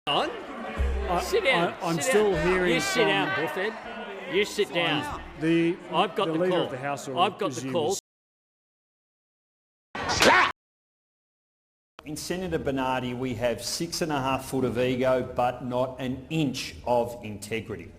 On. Sit down. I'm still hearing. You sit down, Buffett. You sit down. I've got the leader call. Of the House I've got the call. In Senator Bernardi, we have 6.5 foot of ego, but not an inch of integrity.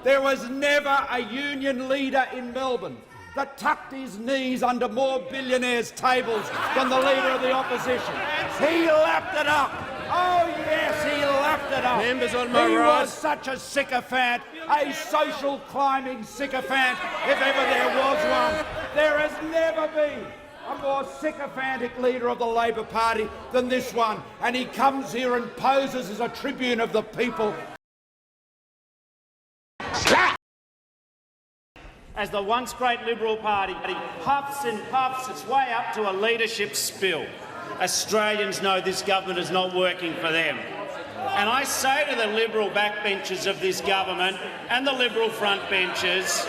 There was never a union leader in Melbourne that tucked his knees under more billionaires' tables than the leader of the opposition. He lapped it up. Oh yes, he lapped it up. Members on my he right. was such a sycophant, a social climbing sycophant, if ever there was one. There has never been a more sycophantic leader of the Labor Party than this one, and he comes here and poses as a tribune of the people. As the once great Liberal Party puffs and puffs its way up to a leadership spill, Australians know this government is not working for them. And I say to the Liberal backbenchers of this government and the Liberal frontbenchers,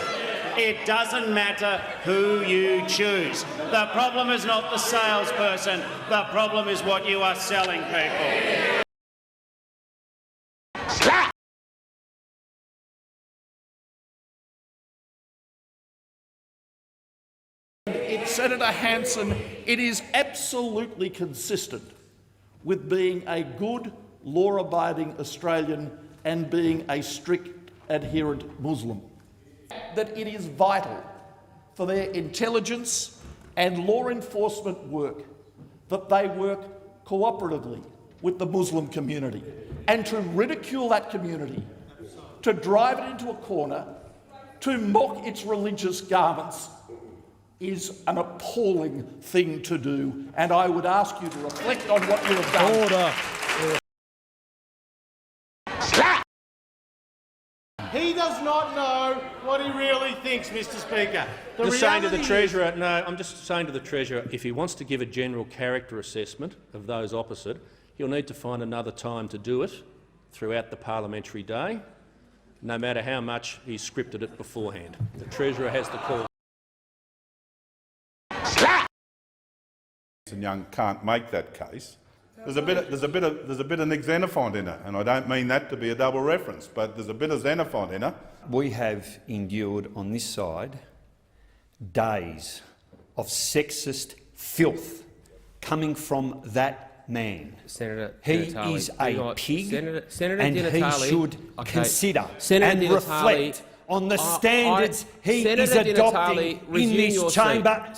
it doesn't matter who you choose. The problem is not the salesperson, the problem is what you are selling people. Senator Hanson, it is absolutely consistent with being a good, law-abiding Australian and being a strict adherent Muslim that it is vital for their intelligence and law enforcement work that they work cooperatively with the Muslim community, and to ridicule that community, to drive it into a corner, to mock its religious garments is an appalling thing to do, and I would ask you to reflect on what you have done. Order. He does not know what he really thinks, Mr Speaker. Just saying to the Treasurer, no, I'm just saying to the Treasurer, if he wants to give a general character assessment of those opposite, he'll need to find another time to do it throughout the parliamentary day, no matter how much he's scripted it beforehand. The Treasurer has the call. And Young can't make that case. There's a bit of Nick Xenophon in it, and I don't mean that to be a double reference, but there's a bit of Xenophon in it. We have endured on this side days of sexist filth coming from that man. Senator he Natale, is a pig, Senator and Natale, he should consider Senator and Natale, reflect on the standards he Senator is adopting Natale, in this chamber.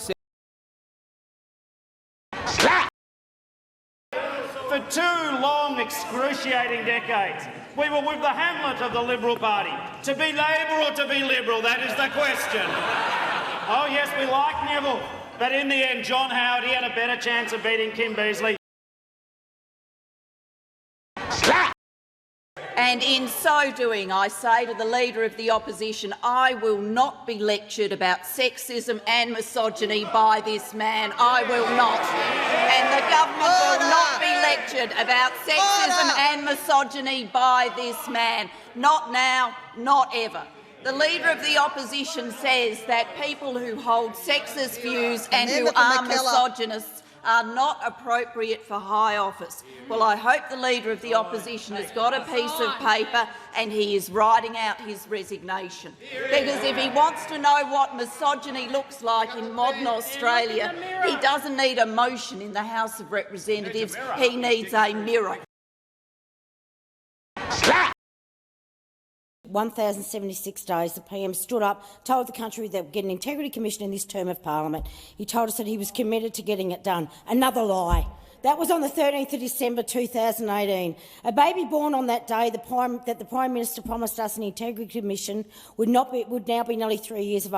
For 2 long, excruciating decades, we were with the Hamlet of the Liberal Party. To be Labor or to be Liberal, that is the question. Oh yes, we like Neville, but in the end, John Howard, he had a better chance of beating Kim Beazley. And in so doing, I say to the Leader of the Opposition, I will not be lectured about sexism and misogyny by this man. I will not. And the government will not be lectured about sexism and misogyny by this man. Not now, not ever. The Leader of the Opposition says that people who hold sexist views and who are misogynists are not appropriate for high office. Well, I hope the Leader of the Opposition has got a piece of paper and he is writing out his resignation. Because if he wants to know what misogyny looks like in modern Australia, he doesn't need a motion in the House of Representatives, he needs a mirror. 1,076 days, the PM stood up, told the country they would get an integrity commission in this term of parliament. He told us that he was committed to getting it done. Another lie. That was on the 13th of December 2018. A baby born on that day that the Prime Minister promised us an integrity commission would now be nearly 3 years of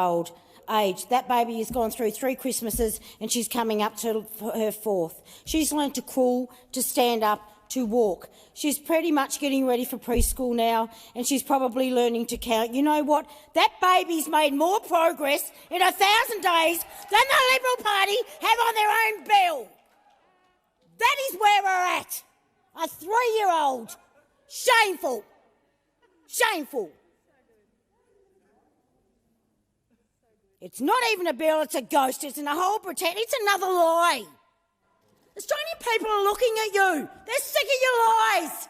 age. That baby has gone through 3 Christmases and she's coming up to her 4th. She's learned to crawl, to stand up, to walk. She's pretty much getting ready for preschool now, and she's probably learning to count. You know what? That baby's made more progress in 1,000 days than the Liberal Party have on their own bill. That is where we're at. A 3-year-old. Shameful. Shameful. It's not even a bill, it's a ghost. It's in a whole pretend. It's another lie. Australian people are looking at you. They're sick of your lies.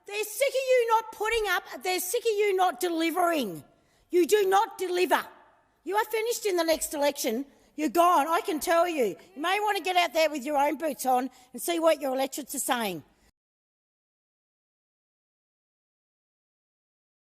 They're sick of you not putting up. They're sick of you not delivering. You do not deliver. You are finished in the next election. You're gone, I can tell you. You may want to get out there with your own boots on and see what your electorates are saying.